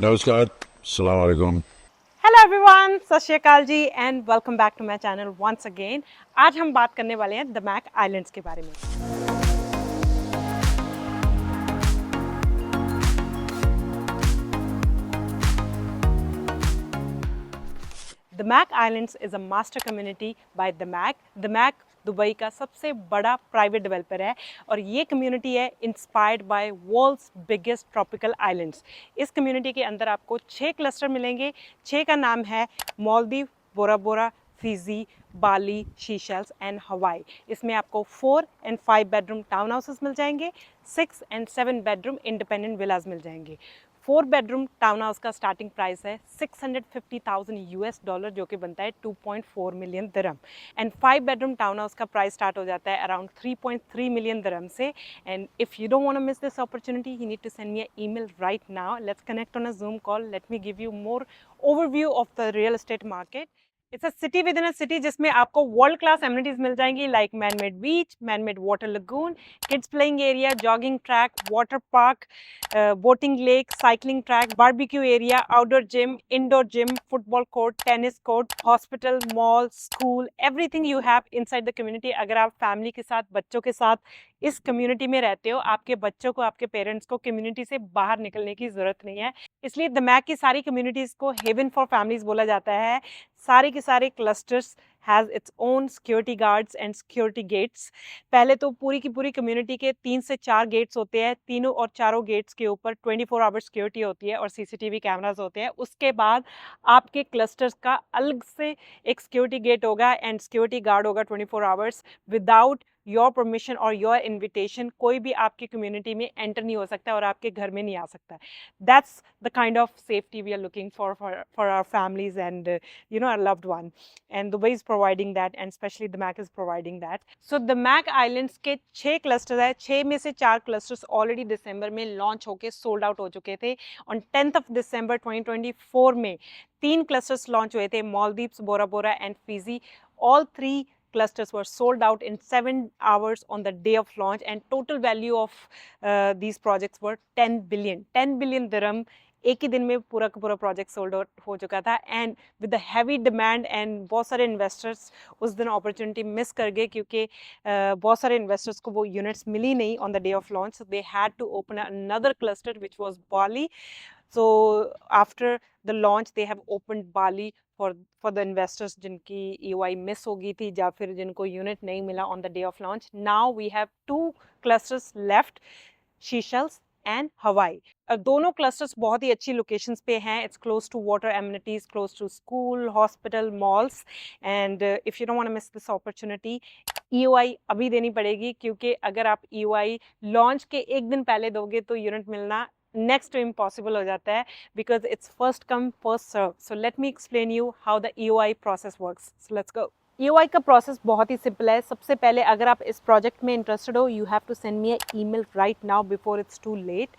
नमस्कार, सलाम वालेकुम। हेलो एवरीवन, सत श्री अकाल जी and welcome back to my channel once again. आज हम बात करने वाले हैं द मैक आइलैंड्स के बारे में। Damac Islands is a master community by Damac. Damac Dubai का सबसे बड़ा प्राइवेट डेवलपर है और ये कम्युनिटी है inspired by world's biggest tropical islands. इस कम्युनिटी के अंदर आपको 6 क्लस्टर मिलेंगे। 6 का नाम है Maldives, Bora Bora, Fiji, Bali, Seychelles and Hawaii. इसमें आपको 4 एंड 5 बेडरूम टाउन हाउसेस मिल जाएंगे, 6 एंड 7 बेडरूम इंडिपेंडेंट विलाज मिल जाएंगे। 4 बेडरूम टाउन हाउस का स्टार्टिंग प्राइस है $650,000 जो कि बनता है 2.4 million dirham. And 5 bedroom town house का प्राइस स्टार्ट हो जाता है अराउंड 3.3 मिलियन दिरहम से। And if you don't want to miss this opportunity you need to send me a email right now. Let's connect on a Zoom call. Let me give you more overview of the real estate market. It's a city within a city जिसमें आपको world class amenities मिल जाएंगी like man made beach, man made water lagoon, kids playing area, jogging track, water park, boating lake, cycling track, barbecue area, outdoor gym, indoor gym, football court, tennis court, hospital, mall, school, everything you have inside the community. अगर आप family के साथ, बच्चों के साथ इस community में रहते हो, आपके बच्चों को, आपके पेरेंट्स को कम्युनिटी से बाहर निकलने की जरूरत नहीं है। इसलिए द मैक की सारी कम्युनिटीज को हेवन फॉर फैमिलीज बोला जाता है। सारे के सारे clusters has its own security guards and security gates. पहले तो पूरी की पूरी कम्युनिटी के 3 से 4 गेट्स होते हैं। तीनों और चारों गेट्स के ऊपर 24 आवर सिक्योरिटी होती है और सीसीटीवी कैमरास होते हैं। उसके बाद आपके क्लस्टर्स का अलग से एक सिक्योरिटी गेट होगा एंड सिक्योरिटी गार्ड होगा 24 आवर्स। विदाउट योर परमिशन और योर इन्विटेशन कोई भी आपकी कम्युनिटी में एंटर नहीं हो सकता और आपके घर में नहीं आ सकता। That's the kind of safety we are looking for our families and our loved one. And Dubai is providing that and especially the Mac is providing that. So the Mac Islands के 6 cluster है। 6 में से 4 clusters already दिसंबर में launch होके sold out हो चुके थे। On 10th of December 2024 में 3 क्लस्टर्स लॉन्च हुए थे, Maldives, Bora Bora and Fiji. All 3 clusters were sold out in 7 hours on the day of launch and total value of these projects were 10 billion dirham। एक ही दिन में पूरा का पूरा project sold out हो चुका था and with the heavy demand and बहुत सारे इन्वेस्टर्स उस दिन अपॉर्चुनिटी मिस कर गए क्योंकि बहुत सारे इन्वेस्टर्स को वो यूनिट्स मिली नहीं on the day of launch. They had to open another cluster which was Bali. So after the launch they have opened Bali for the investors जिनकी EOI मिस हो गई थी या फिर जिनको यूनिट नहीं मिला on the day of launch. Now we have 2 clusters left, Seychelles and Hawaii. दोनों क्लस्टर्स बहुत ही अच्छी लोकेशंस पे हैं। It's close to water amenities, close to school, hospital, malls and if you don't want to miss this opportunity EOI अभी देनी पड़ेगी क्योंकि अगर आप ईओआई लॉन्च के एक दिन पहले दोगे तो यूनिट मिलना नेक्स्ट टू इम्पॉसिबल हो जाता है because it's first come first serve. So let me explain you how the EOI process works. So let's go. EOI का प्रोसेस बहुत ही सिंपल है। सबसे पहले अगर आप इस प्रोजेक्ट में इंटरेस्टेड हो you have to send me a email right now before it's too late.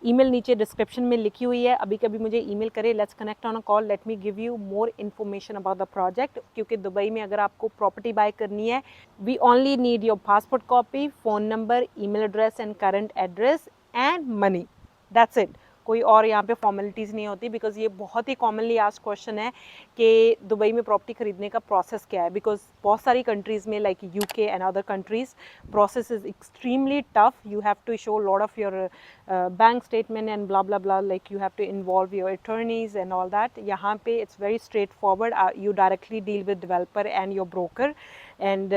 Email नीचे डिस्क्रिप्शन में लिखी हुई है, अभी कभी मुझे ईमेल करें। Let's connect on a call, let me give you more information about the project. क्योंकि दुबई में अगर आपको प्रॉपर्टी बाय करनी है we only need your passport copy, phone number, email address and current address and money. That's it. कोई और यहाँ पे फॉर्मेलिटीज़ नहीं होती बिकॉज ये बहुत ही कॉमनली आस्क्ड क्वेश्चन है कि दुबई में प्रॉपर्टी खरीदने का प्रोसेस क्या है। बिकॉज बहुत सारी कंट्रीज़ में like UK and other countries process is extremely tough. You have to show a lot of your bank statement and blah blah blah, like you have to involve your attorneys and all that. यहाँ पे it's very straightforward. You directly deal with developer and your broker and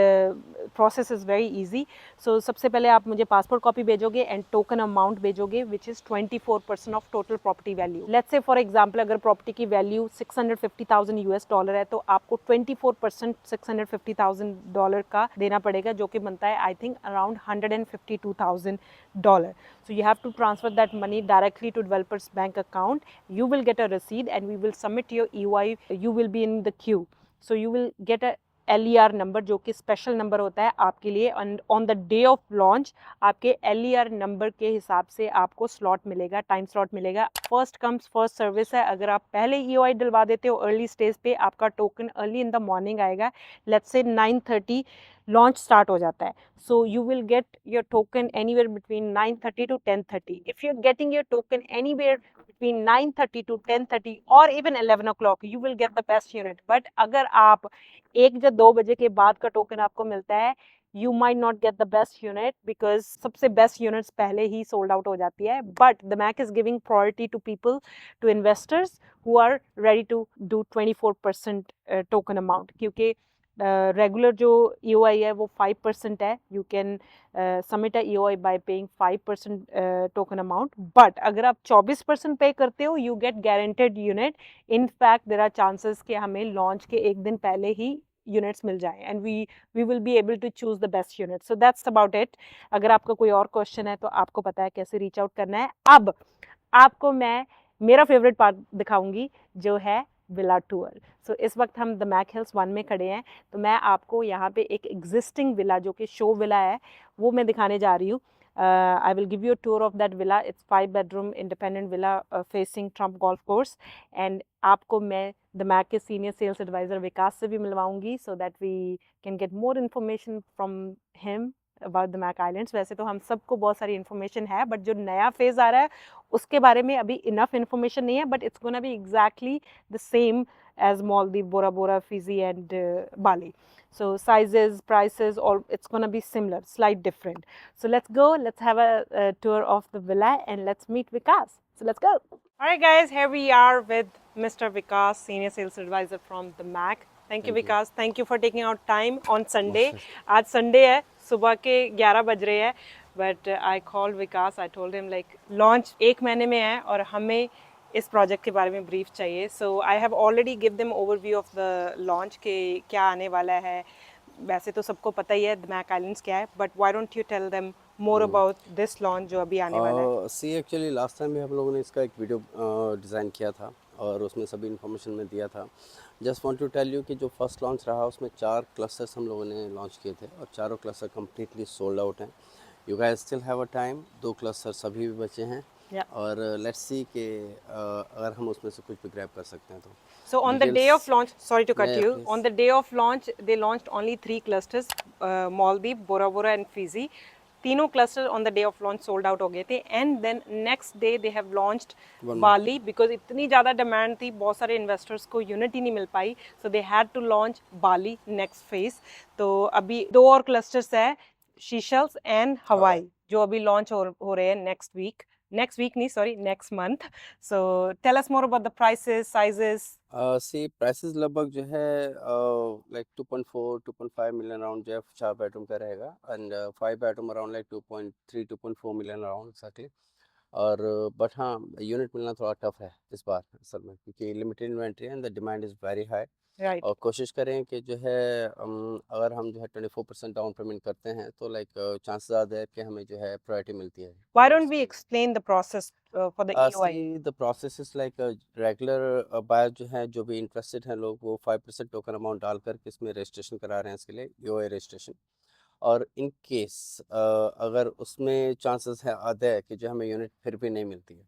process is very easy. So सबसे पहले आप मुझे passport copy भेजोगे and token amount भेजोगे which is 24% of total property value. Let's say for example अगर property की value $650,000 है तो आपको 24% $650,000 का देना पड़ेगा जो कि बनता है I think around $152,000. So you have to transfer that money directly to developer's bank account. You will get a receipt and we will submit your EOI. You will be in the queue. So you will get a LER number जो कि special number होता है आपके लिए। And on the day of launch आपके LER number के हिसाब से आपको स्लॉट मिलेगा, टाइम स्लॉट मिलेगा। फर्स्ट कम्स फर्स्ट सर्विस है। अगर आप पहले EOI डलवा देते हो अर्ली स्टेज पे आपका token early in the morning आएगा। लेट्स से 9:30 लॉन्च स्टार्ट हो जाता है। So you will get your token anywhere between 9:30 to 10:30। If you are getting your token anywhere between 9:30 to 10:30 or even 11 o'clock you will get the best unit. But अगर आप 1 या 2 बजे के बाद का टोकन आपको मिलता है, you might not get the best unit because सबसे best units पहले ही sold out हो जाती है. But the MAC is giving priority to people, to investors who are ready to do 24% token amount, क्योंकि रेगुलर जो EOI है वो 5% है. You can submit a EOI by paying 5% token amount. But अगर आप 24% पे करते हो you get guaranteed unit. In fact there are chances कि हमें लॉन्च के एक दिन पहले ही यूनिट्स मिल जाए and we will be able to choose the best unit. So that's about it. अगर आपका कोई और क्वेश्चन है तो आपको पता है कैसे रीच आउट करना है. अब आपको मैं मेरा फेवरेट पार्ट दिखाऊंगी जो है विला टूर. सो इस वक्त हम द मैक हिल्स 1 में खड़े हैं, तो मैं आपको यहाँ पे एक एग्जिस्टिंग विला जो कि शो विला है वो मैं दिखाने जा रही हूँ. I will give you a tour of that villa. It's 5-bedroom independent villa facing Trump Golf Course. And आपको मैं the MAC के senior sales advisor विकास से भी मिलवाऊंगी so that we can get more information from him about the MAC Islands. वैसे तो हम सबको बहुत सारी information है, but जो नया phase आ रहा है उसके बारे में अभी enough information नहीं है, but it's gonna be exactly the same as Maldives, Bora Bora, Fiji and Bali. So sizes, prices, all it's gonna be similar, slight different. So let's go, let's have a tour of the villa and let's meet Vikas. So let's go. All right guys, here we are with Mr. Vikas, Senior Sales Advisor from the MAC. Thank you Vikas, thank you for taking out time on Sunday. आज Sunday है, सुबह के 11 बज रहे हैं, but I called Vikas, I told him like launch 1 महीने में है और हमें इस प्रोजेक्ट के बारे में ब्रीफ चाहिए. So I have already give them overview of the launch के क्या आने वाला है. वैसे तो सबको पता ही है द मैक आइलैंड्स क्या है, but why don't you tell them more about this launch जो अभी आने वाला है. सी एक्चुअली लास्ट टाइम भी हम लोगों ने इसका एक वीडियो डिज़ाइन किया था और उसमें सभी इन्फॉर्मेशन में दिया था. Just want to tell you कि जो फर्स्ट लॉन्च रहा उसमें 4 क्लस्टर्स हम लोगों ने लॉन्च किए थे और चारों क्लस्टर कम्प्लीटली सोल्ड आउट हैं. You guys still have a time, 2 cluster अभी भी बचे हैं. और लेट्स सी कि अगर हम उसमें से कुछ भी ग्रैब कर सकते हैं तो. So on the day of launch, sorry to cut you, on the day of launch they launched only 3 clusters, Maldives, Bora Bora and Fiji. तीनों cluster on the day of launch sold out हो गए थे and then next day they have launched Bali because इतनी ज़्यादा demand थी, बहुत सारे investors को unit ही नहीं मिल पाई, so they had to launch Bali next phase. तो अभी 2 और clusters है, Seychelles and Hawaii जो अभी launch हो रहे हैं next week नहीं, sorry, next month. So tell us more about the prices, sizes. See prices लगभग जो है लाइक 2.4-2.5 मिलियन अराउंड जो है 4 बेडरूम का रहेगा and 5 bedroom around like 2.3-2.4 million around exactly. और बट हाँ यूनिट मिलना थोड़ा टफ है इस बार असल में क्योंकि लिमिटेड इन्वेंट्री है and the demand is very high. Right. और कोशिश करें कि जो है अगर हम जो है 24% डाउन पेमेंट करते हैं तो लाइक चांस ज़्यादा है कि हमें जो है प्रायोरिटी मिलती है. Why don't we explain the process for the EOI? The process is like regular buyer जो है जो भी इंटरेस्टेड हैं लोग वो 5% टोकन अमाउंट डालकर के इसमें रजिस्ट्रेशन करा रहे हैं इसके लिए EOI रजिस्ट्रेशन. और इन केस अगर उसमें चांसेस है आधे कि जो हमें यूनिट फिर भी नहीं मिलती है,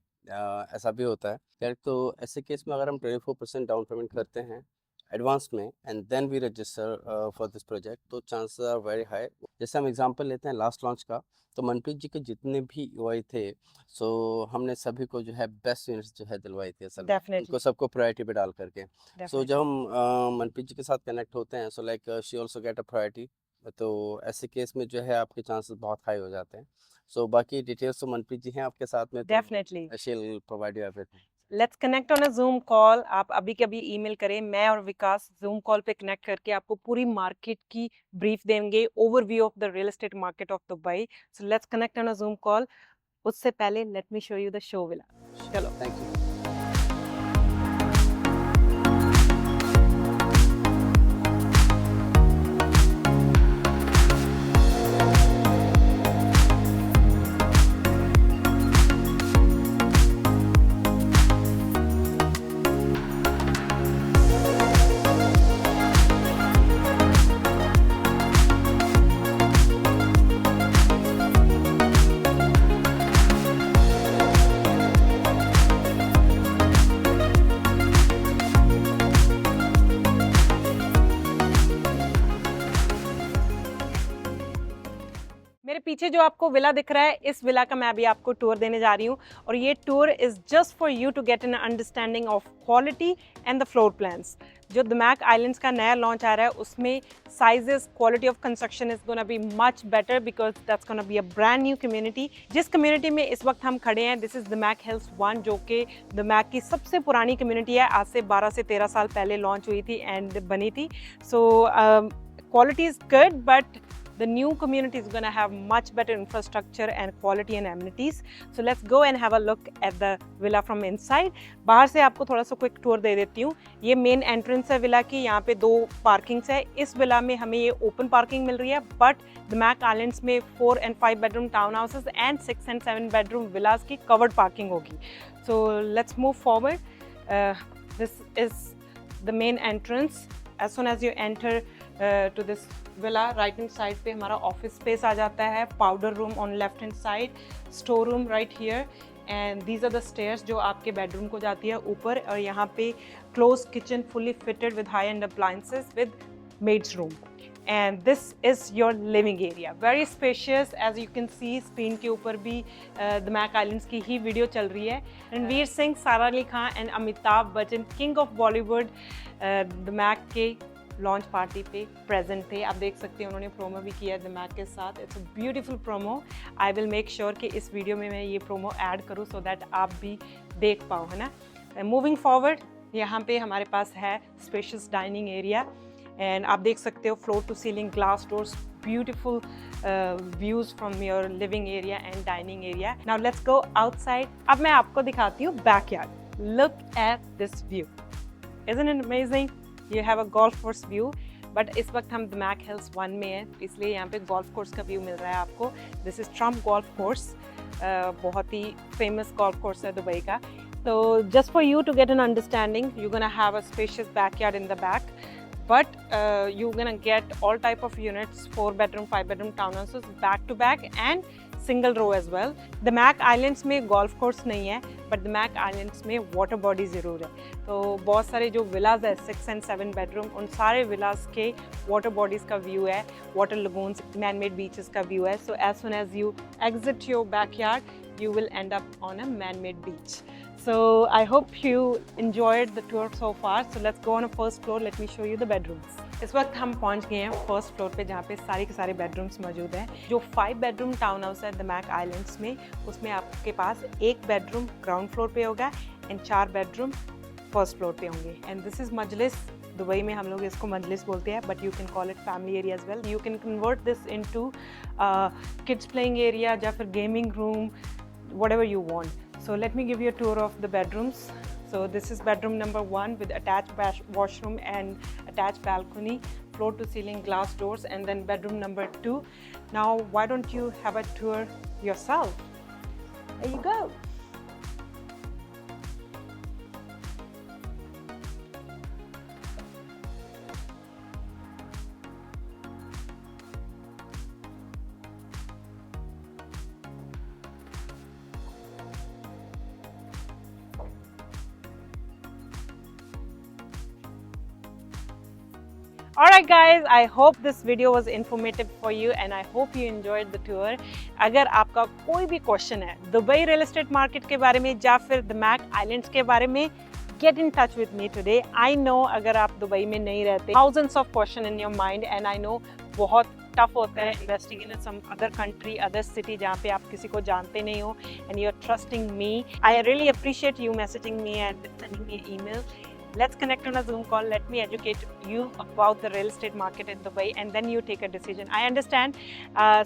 ऐसा भी होता है खैर. तो ऐसे केस में अगर हम 24% डाउन पेमेंट करते हैं एडवांस में and then we register for this project तो चांसेस आर वेरी हाई. जैसे हम एग्जांपल लेते हैं लास्ट लॉन्च का, तो मनप्रीत जी के जितने भी EOI थे सो हमने सभी को जो है बेस्ट यूनिट्स जो है दिलवाई थी असल में, उनको सबको प्रायोरिटी पे डाल करके. सो जब हम मनप्रीत जी के साथ कनेक्ट होते हैं so like she also get a priority. तो ऐसे केस में जो है आपके चांसेस बहुत हाई हो जाते हैं. सो बाकी डिटेल्स तो मनप्रीत जी हैं आपके साथ में, definitely she will provide you everything. Let's connect on a Zoom call. आप अभी के अभी ईमेल करें, मैं और विकास जूम कॉल पे कनेक्ट करके आपको पूरी मार्केट की ब्रीफ देंगे, overview of the real estate market of Dubai. So let's connect on a Zoom call. उससे पहले let me show you the show villa. चलो, थैंक यू. पीछे जो आपको विला दिख रहा है, इस विला का मैं अभी आपको टूर देने जा रही हूँ और ये tour is just for you to get an understanding of quality and the floor plans. जो दमैक आइलैंड्स का नया लॉन्च आ रहा है उसमें sizes, quality of construction is gonna be much better because that's gonna be a brand new community. जिस community में इस वक्त हम खड़े हैं, दिस इज़ दमैक हिल्स 1, जो कि दमैक की सबसे पुरानी कम्युनिटी है। आज से 12 से 13 साल पहले लॉन्च हुई थी एंड बनी थी। सो quality is good, but the new community is going to have much better infrastructure and quality and amenities. So let's go and have a look at the villa from inside. बाहर से आपको थोड़ा सा quick tour दे देती हूँ। ये main entrance है villa की, यहाँ पे 2 पार्किंग्स है। इस विला में हमें ये ओपन पार्किंग मिल रही है, बट दमैक आइलैंड्स में 4 and 5 bedroom town houses and 6 and 7 bedroom villas की कवर्ड पार्किंग होगी। So let's move forward. This is the main entrance. As soon as you enter to this villa, right hand side पे हमारा office space आ जाता है, powder room on left hand side, store room right here, and these are the stairs जो आपके bedroom को जाती है ऊपर। और यहाँ पे close kitchen fully fitted with high end appliances with maid's room, and this is your living area, very spacious. As you can see screen के ऊपर भी दमैक आइलैंड्स की ही वीडियो चल रही है। Ranveer Singh, Sara Ali Khan and Amitabh Bachchan, king of Bollywood, Damac के लॉन्च पार्टी पे present थे। आप देख सकते हैं उन्होंने प्रोमो भी किया है दमैक के साथ। It's a beautiful promo. I will make sure कि इस वीडियो में मैं ये प्रोमो ऐड करूँ सो दैट आप भी देख पाओ, है ना। मूविंग फॉरवर्ड, यहाँ पे हमारे पास है स्पेशियस डाइनिंग एरिया एंड आप देख सकते हो floor to ceiling glass doors, beautiful views from your living area and dining area. Now let's go outside. अब मैं आपको दिखाती हूँ backyard. Look at this view, isn't it amazing? You have a golf course view, but इस वक्त हम दमैक hills 1 में हैं, इसलिए यहाँ पे गोल्फ कोर्स का व्यू मिल रहा है आपको। This is Trump golf course, बहुत ही फेमस गोल्फ कोर्स है दुबई का। तो just for you to get an understanding, you gonna have a spacious backyard in the back, but you gonna get all type of units, 4 bedroom 5 bedroom townhouses back to back and single row as well. Damac Islands में golf course नहीं है, but Damac Islands में water body ज़रूर है। तो बहुत सारे जो विलाज है 6 and 7 बेडरूम, उन सारे विलाज के वाटर बॉडीज़ का व्यू है, water lagoons, man made beaches का व्यू है। So as soon as you exit your backyard, you will end up on a man-made beach. So I hope you enjoyed the tour so far. So let's go on a first floor. Let me show you the bedrooms. इस वक्त हम पहुंच गए हैं first floor पे, जहाँ पे सारे के सारे बेडरूम्स मौजूद हैं। जो 5 बेडरूम टाउन हाउस है दमैक आइलैंड्स में, उसमें आपके पास 1 बेडरूम ग्राउंड फ्लोर पे होगा एंड 4 बेडरूम फर्स्ट फ्लोर पे होंगे। एंड दिस इज़ मजलिस। दुबई में हम लोग इसको मजलिस बोलते हैं, but you can call it family area as well. You can convert this into kids playing area या फिर gaming room, whatever you want. So let me give you a tour of the bedrooms. So this is bedroom number 1 with attached washroom and attached balcony, floor to ceiling glass doors, and then bedroom number 2. Now why don't you have a tour yourself? There you go. Alright guys, I hope this video was informative for you and I hope you enjoyed the tour. अगर आपका कोई भी question है Dubai real estate market के बारे में या फिर दमैक आइलैंड्स के बारे में, get in touch with me today. I know अगर आप दुबई में नहीं रहते, thousands of question in your mind and I know बहुत टफ होता है investing in some other country, other city जहाँ पे आप किसी को जानते नहीं हो and you're trusting me. I really appreciate you messaging me and sending me an email. Let's connect on a Zoom call. Let me educate you about the real estate market in Dubai and then you take a decision. I understand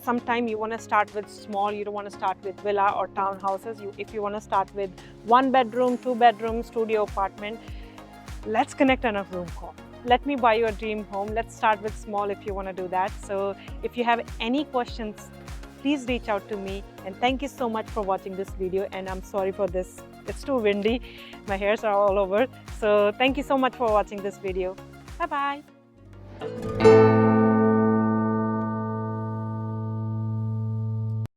sometime you want to start with small, you don't want to start with villa or townhouses. If you want to start with 1 bedroom, 2 bedroom, studio apartment, let's connect on a Zoom call. Let me buy you a dream home. Let's start with small if you want to do that. So if you have any questions, please reach out to me, and thank you so much for watching this video. And I'm sorry for this, it's too windy, my hairs are all over. So thank you so much for watching this video. Bye bye.